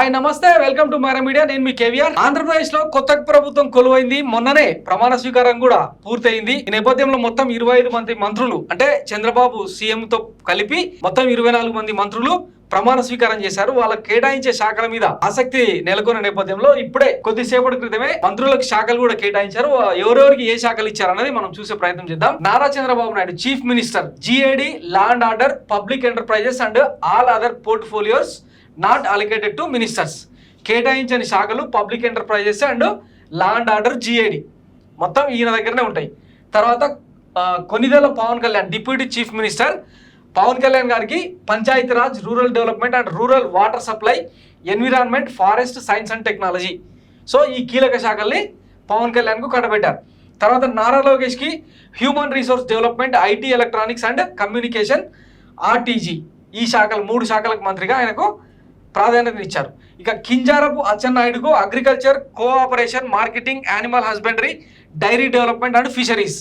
Hi నమస్తే, welcome to Myra Media. నేను మీ కేవీఆర్. ఆంధ్రప్రదేశ్ లో కొత్త ప్రభుత్వం కొలువైంది. మొన్ననే ప్రమాణ స్వీకారం కూడా పూర్తయింది. ఈ నేపథ్యంలో మొత్తం 25 మంది మంత్రులు, అంటే చంద్రబాబు సీఎం తో కలిపి మొత్తం 24 మంది మంత్రులు ప్రమాణ స్వీకారం చేశారు. వాళ్ళకి కేటాయించే శాఖల మీద ఆసక్తి నెలకొన్న నేపథ్యంలో ఇప్పుడే కొద్దిసేపటి క్రితమే మంత్రులకు శాఖలు కూడా కేటాయించారు. ఎవరెవరికి ఏ శాఖలు ఇచ్చారన్నది మనం చూసే ప్రయత్నం చేద్దాం. Nara Chandrababu Naidu chief minister, GAD, law and order, public enterprises and all other portfolios not allocated to ministers. కేటాయించని శాఖలు public enterprises and law and order, GAD మొత్తం ఈయన దగ్గరనే ఉంటాయి. తర్వాత Konidela Pawan Kalyan, deputy chief minister Pawan Kalyan గారికి Panchayati Raj, rural development and rural water supply, environment, forest, science and technology. So ఈ కీలక శాఖల్ని పవన్ కళ్యాణ్కు కట్టబెట్టారు. తర్వాత నారా లోకేష్కి human resource development, IT, electronics and communication, RTG ఈ శాఖలు 3 శాఖలకు మంత్రిగా ఆయనకు ప్రాధాన్యత ఇచ్చారు. ఇక కింజారపు అచ్చెన్నాయుడుకు agriculture, cooperation, marketing, animal husbandry, dairy development and fisheries.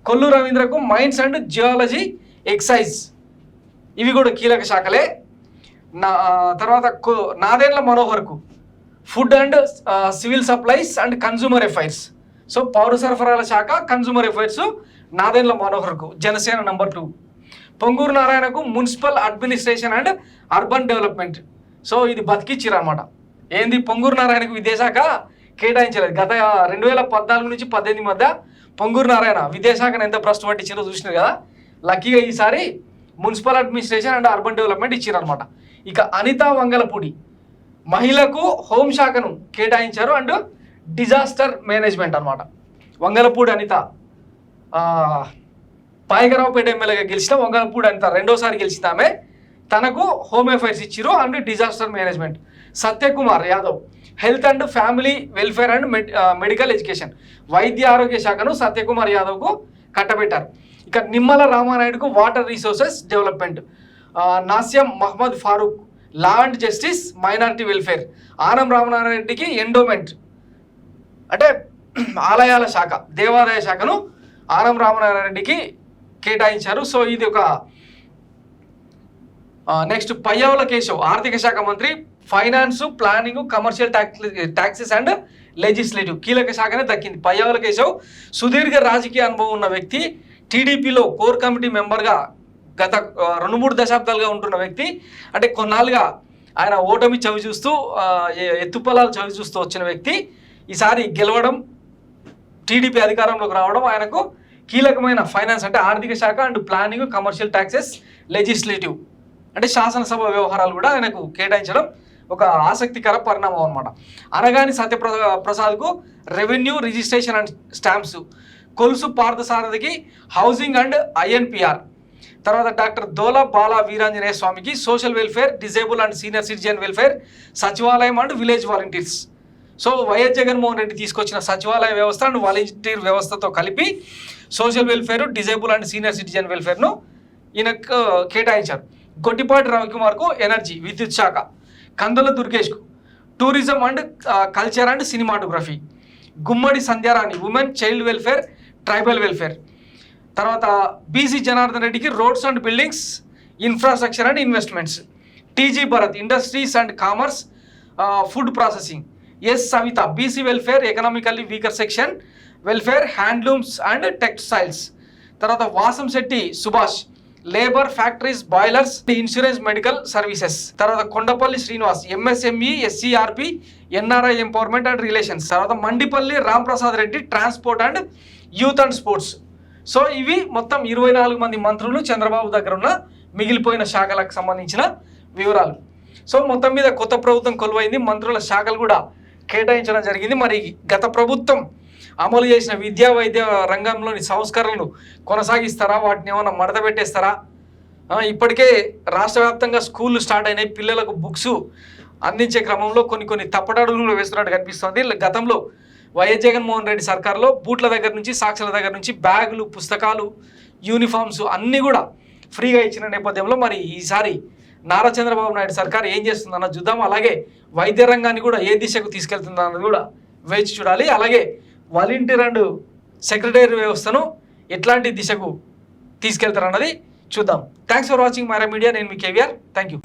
Kollu రవీంద్రకు మైన్స్ అండ్ జియాలజీ, ఎక్సైజ్ ఇవి కూడా కీలక శాఖలే. తర్వాత నాదెండ్ల మనోహర్కు food and civil supplies and consumer affairs. So పౌర సరఫరాల శాఖ, కన్జ్యూమర్ అఫైర్స్ నాదెండ్ల మనోహర్కు, జనసేన నంబర్ 2. పొంగూరు నారాయణకు municipal administration and urban development. So ఇది బతికిచ్చిరు అనమాట. ఏంది, పొంగూరు నారాయణకు విద్యాశాఖ కేటాయించలేదు. గత 2014 నుంచి 18 మధ్య పొంగూరు నారాయణ విద్యాశాఖను ఎంత భ్రష్టు పట్టించారో చూసినారు కదా. లక్కీగా ఈసారి municipal administration and urban development ఇచ్చారు అనమాట. ఇక అనిత వంగలపూడి మహిళకు హోంశాఖను కేటాయించారు అండ్ డిజాస్టర్ మేనేజ్మెంట్ అనమాట. వంగలపూడి అనిత పాయకరావుపేట ఎమ్మెల్యేగా గెలిచిన వంగలపూడి అనిత రెండోసారి గెలిచిన ఆమె, తనకు హోమ్ అఫైర్స్ ఇచ్చిరు and disaster management. Satyakumar Yadav health and family welfare and medical education, వైద్య ఆరోగ్య శాఖను సత్యకుమార్ యాదవ్కు కట్టబెట్టారు. ఇక నిమ్మల రామానాయుడుకు water resources development, Nasyam Mohammed Farooq law and justice, minority welfare, Anam రామనారాయణరెడ్డికి ఎండోమెంట్ అంటే ఆలయాల శాఖ, దేవాదాయ శాఖను ఆనం రామనారాయణరెడ్డికి కేటాయించారు. సో ఇది ఒక నెక్స్ట్ పయ్యావుల కేశవ్ ఆర్థిక శాఖ మంత్రి, finance, planning, commercial taxes and legislative కీలక శాఖనే దక్కింది. పయ్యావుల కేశవ్ సుదీర్ఘ రాజకీయ అనుభవం ఉన్న వ్యక్తి, టీడీపీలో కోర్ కమిటీ మెంబర్గా గత 2-3 దశాబ్దాలుగా ఉంటున్న వ్యక్తి. అంటే కొన్నాళ్ళుగా ఆయన ఓటమి చవి చూస్తూ, ఎత్తుపలాలు చవి చూస్తూ వచ్చిన వ్యక్తి. ఈసారి గెలవడం, టీడీపీ అధికారంలోకి రావడం ఆయనకు కీలకమైన ఫైనాన్స్ అంటే ఆర్థిక శాఖ and planning, commercial taxes, legislative అంటే శాసనసభ వ్యవహారాలు కూడా ఆయనకు కేటాయించడం ఒక ఆసక్తికర పరిణామం అనమాట. అనగాని సత్యప్రసాద్కు revenue, registration and stamps, Kolusu పార్థసారథికి హౌసింగ్ అండ్ INPR. తర్వాత డాక్టర్ దోలా బాలా వీరాంజనేయ స్వామికి social welfare, disabled and senior citizen welfare, సచివాలయం and village volunteers. So YS Jaganmohan Reddy తీసుకొచ్చిన సచివాలయ వ్యవస్థ అండ్ వాలంటీర్ వ్యవస్థతో కలిపి social welfare, disabled and senior citizen వెల్ఫేర్ను ఈయనకు కేటాయించారు. గొట్టిపాటి రవికుమార్కు ఎనర్జీ, విద్యుత్ శాఖ, కందుల దుర్గేష్కు tourism and culture and cinematography, Gummadi Sandhyarani women, child welfare, tribal welfare. తర్వాత BC జనార్దన్ రెడ్డికి roads and buildings, infrastructure and investments. TG Bharath industries and commerce, food processing. Savitha BC welfare, economically weaker section welfare, handlooms and textiles. తర్వాత Vasamsetti Subhash labour, factories, boilers, insurance, medical services. తర్వాత Kondapalli Srinivas MSME, SCRP, NRI empowerment and relations. తర్వాత Mandipalli Ramprasad Reddy transport and youth and sports. So ఇవి మొత్తం 24 మంది మంత్రులు చంద్రబాబు దగ్గర ఉన్న మిగిలిపోయిన శాఖలకు సంబంధించిన వివరాలు. సో మొత్తం మీద కొత్త ప్రభుత్వం కొలువైంది, మంత్రుల శాఖలు కూడా కేటాయించడం జరిగింది. మరి గత ప్రభుత్వం అమలు చేసిన విద్యా వైద్య రంగంలోని సంస్కరణలు కొనసాగిస్తారా, వాటిని ఏమైనా మడత పెట్టేస్తారా? ఇప్పటికే రాష్ట్ర వ్యాప్తంగా స్కూళ్ళు స్టార్ట్ అయినాయి. పిల్లలకు బుక్స్ అందించే క్రమంలో కొన్ని తప్పటడుగులు వేస్తున్నట్టు కనిపిస్తుంది. గతంలో వైఎస్ జగన్మోహన్ రెడ్డి సర్కార్లో బూట్ల దగ్గర నుంచి, సాక్షల దగ్గర నుంచి బ్యాగులు, పుస్తకాలు, యూనిఫామ్స్ అన్నీ కూడా ఫ్రీగా ఇచ్చిన నేపథ్యంలో మరి ఈసారి నారా చంద్రబాబు నాయుడు సర్కార్ ఏం చేస్తుందన్న చూద్దాం. అలాగే వైద్య రంగాన్ని కూడా ఏ దిశకు తీసుకెళ్తుందన్నది కూడా వేచి చూడాలి. అలాగే వాలంటీర్ అండ్ సెక్రటరీ వ్యవస్థను ఎట్లాంటి దిశకు తీసుకెళ్తారన్నది చూద్దాం. Thanks for watching Myra Media. నేను మీ కేవీఆర్. Thank you.